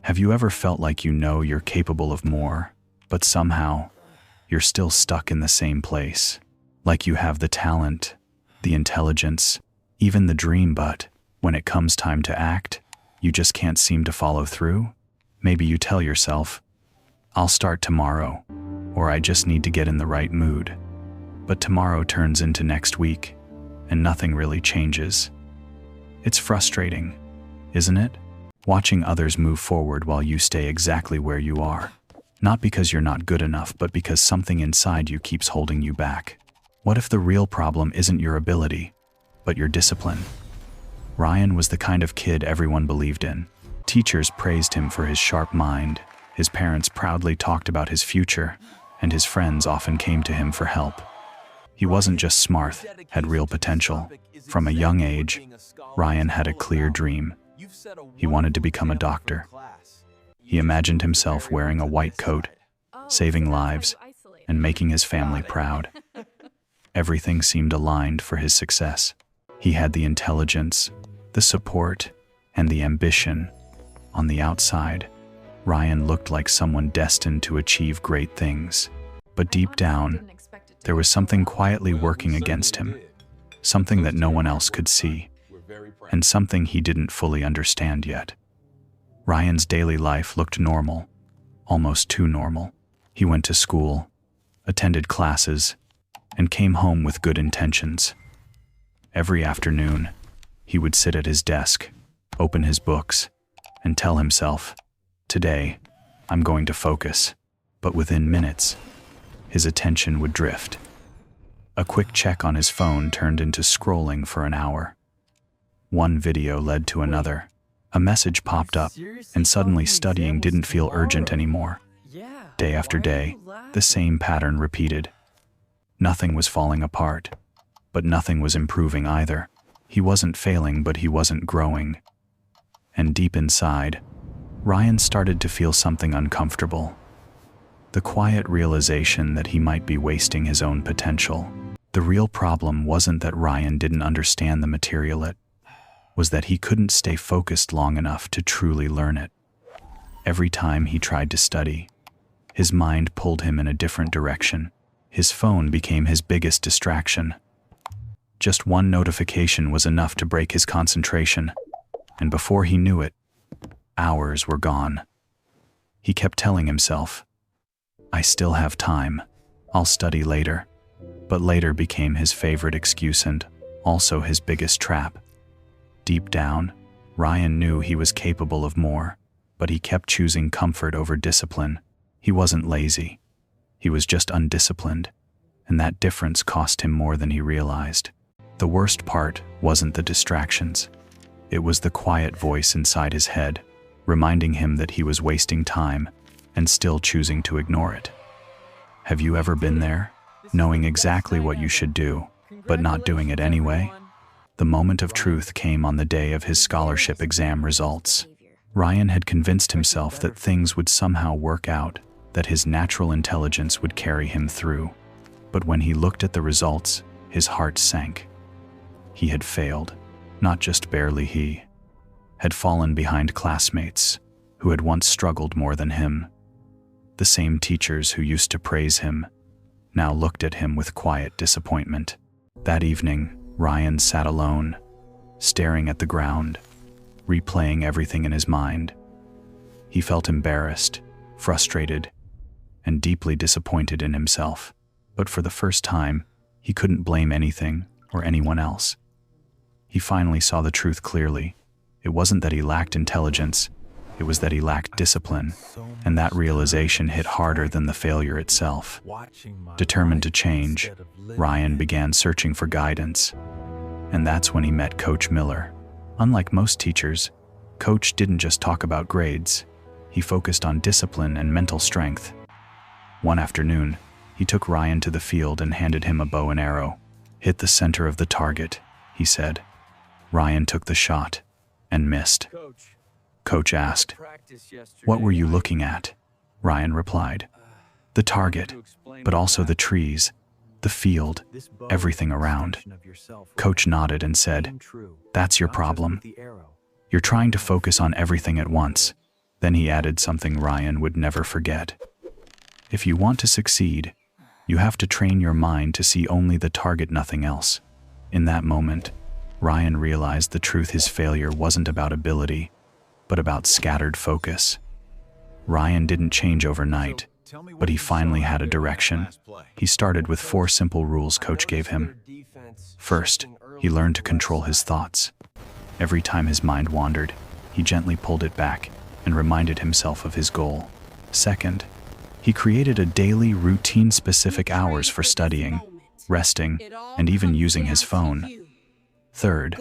Have you ever felt like you know you're capable of more, but somehow you're still stuck in the same place? Like you have the talent, the intelligence, even the dream, but when it comes time to act, you just can't seem to follow through? Maybe you tell yourself, I'll start tomorrow, or I just need to get in the right mood. But tomorrow turns into next week, and nothing really changes. It's frustrating, isn't it? Watching others move forward while you stay exactly where you are. Not because you're not good enough, but because something inside you keeps holding you back. What if the real problem isn't your ability, but your discipline? Ryan was the kind of kid everyone believed in. Teachers praised him for his sharp mind, his parents proudly talked about his future, and his friends often came to him for help. He wasn't just smart, had real potential. From a young age, Ryan had a clear dream. He wanted to become a doctor. He imagined himself wearing a white coat, saving lives, and making his family proud. Everything seemed aligned for his success. He had the intelligence, the support, and the ambition. On the outside, Ryan looked like someone destined to achieve great things. But deep down, there was something quietly working against him, something that no one else could see, and something he didn't fully understand yet. Ryan's daily life looked normal, almost too normal. He went to school, attended classes, and came home with good intentions. Every afternoon, he would sit at his desk, open his books, and tell himself, "Today, I'm going to focus." But within minutes, his attention would drift. A quick check on his phone turned into scrolling for an hour. One video led to another. A message popped up, and suddenly studying didn't feel urgent anymore. Day after day, the same pattern repeated. Nothing was falling apart, but nothing was improving either. He wasn't failing, but he wasn't growing. And deep inside, Ryan started to feel something uncomfortable. The quiet realization that he might be wasting his own potential. The real problem wasn't that Ryan didn't understand the material, it was that he couldn't stay focused long enough to truly learn it. Every time he tried to study, his mind pulled him in a different direction. His phone became his biggest distraction. Just one notification was enough to break his concentration, and before he knew it, hours were gone. He kept telling himself, "I still have time. I'll study later." But later became his favorite excuse and also his biggest trap. Deep down, Ryan knew he was capable of more, but he kept choosing comfort over discipline. He wasn't lazy. He was just undisciplined, and that difference cost him more than he realized. The worst part wasn't the distractions. It was the quiet voice inside his head, reminding him that he was wasting time and still choosing to ignore it. Have you ever been there, knowing exactly what you should do, but not doing it anyway? The moment of truth came on the day of his scholarship exam results. Ryan had convinced himself that things would somehow work out, that his natural intelligence would carry him through. But when he looked at the results, his heart sank. He had failed, not just barely, he had fallen behind classmates who had once struggled more than him. The same teachers who used to praise him now looked at him with quiet disappointment. That evening, Ryan sat alone, staring at the ground, replaying everything in his mind. He felt embarrassed, frustrated, and deeply disappointed in himself. But for the first time, he couldn't blame anything or anyone else. He finally saw the truth clearly. It wasn't that he lacked intelligence, it was that he lacked discipline, and that realization hit harder than the failure itself. Determined to change, Ryan began searching for guidance. And that's when he met Coach Miller. Unlike most teachers, Coach didn't just talk about grades. He focused on discipline and mental strength. One afternoon, he took Ryan to the field and handed him a bow and arrow. "Hit the center of the target," he said. Ryan took the shot and missed. Coach asked, "What were you looking at?" Ryan replied, "The target, but also the trees, the field, everything around." Coach nodded and said, "That's your problem. You're trying to focus on everything at once. Then he added something Ryan would never forget. If you want to succeed, you have to train your mind to see only the target, nothing else. In that moment, Ryan realized the truth: his failure wasn't about ability, but about scattered focus. Ryan didn't change overnight, but he finally had a direction. He started with 4 simple rules Coach gave him. First, he learned to control his thoughts. Every time his mind wandered, he gently pulled it back and reminded himself of his goal. Second, he created a daily routine, specific hours for studying, resting, and even using his phone. Third,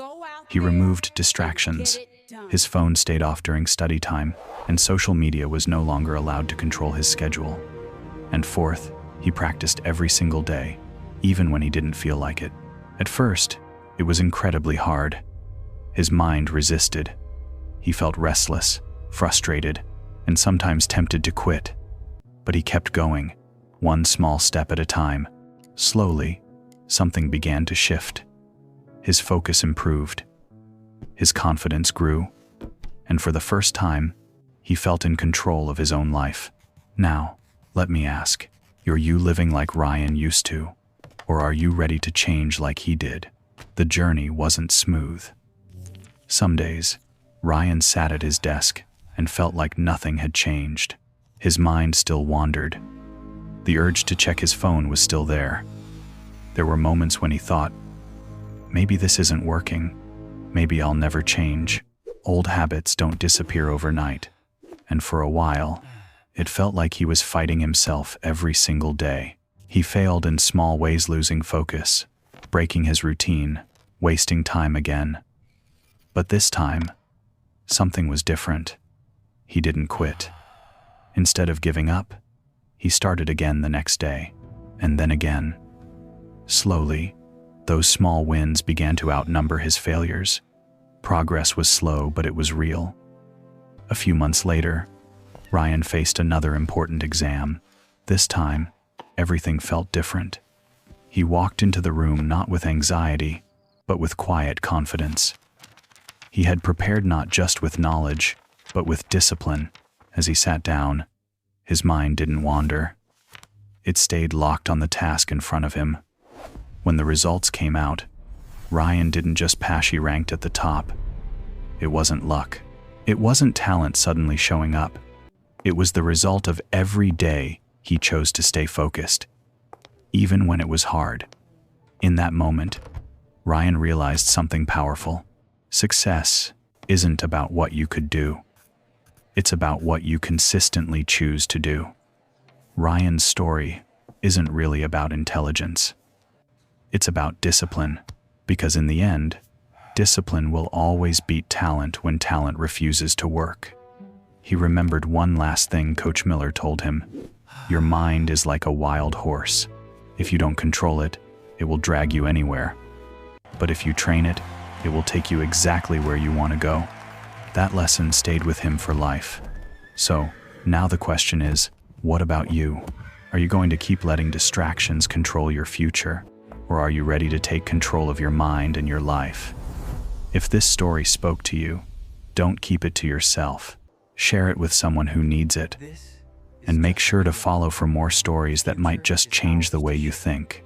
he removed distractions. His phone stayed off during study time, and social media was no longer allowed to control his schedule. And fourth, he practiced every single day, even when he didn't feel like it. At first, it was incredibly hard. His mind resisted. He felt restless, frustrated, and sometimes tempted to quit. But he kept going, one small step at a time. Slowly, something began to shift. His focus improved. His confidence grew. And for the first time, he felt in control of his own life. Now, let me ask, are you living like Ryan used to? Or are you ready to change like he did? The journey wasn't smooth. Some days, Ryan sat at his desk and felt like nothing had changed. His mind still wandered. The urge to check his phone was still there. There were moments when he thought, maybe this isn't working. Maybe I'll never change. Old habits don't disappear overnight. And for a while, it felt like he was fighting himself every single day. He failed in small ways, losing focus, breaking his routine, wasting time again. But this time, something was different. He didn't quit. Instead of giving up, he started again the next day, and then again. Slowly, those small wins began to outnumber his failures. Progress was slow, but it was real. A few months later, Ryan faced another important exam. This time, everything felt different. He walked into the room not with anxiety, but with quiet confidence. He had prepared not just with knowledge, but with discipline. As he sat down, his mind didn't wander. It stayed locked on the task in front of him. When the results came out, Ryan didn't just pass, he ranked at the top. It wasn't luck. It wasn't talent suddenly showing up. It was the result of every day he chose to stay focused, even when it was hard. In that moment, Ryan realized something powerful. Success isn't about what you could do. It's about what you consistently choose to do. Ryan's story isn't really about intelligence. It's about discipline, because in the end, discipline will always beat talent when talent refuses to work. He remembered one last thing Coach Miller told him. Your mind is like a wild horse. If you don't control it, it will drag you anywhere. But if you train it, it will take you exactly where you want to go. That lesson stayed with him for life. So, now the question is, what about you? Are you going to keep letting distractions control your future? Or are you ready to take control of your mind and your life? If this story spoke to you, don't keep it to yourself. Share it with someone who needs it. And make sure to follow for more stories that might just change the way you think.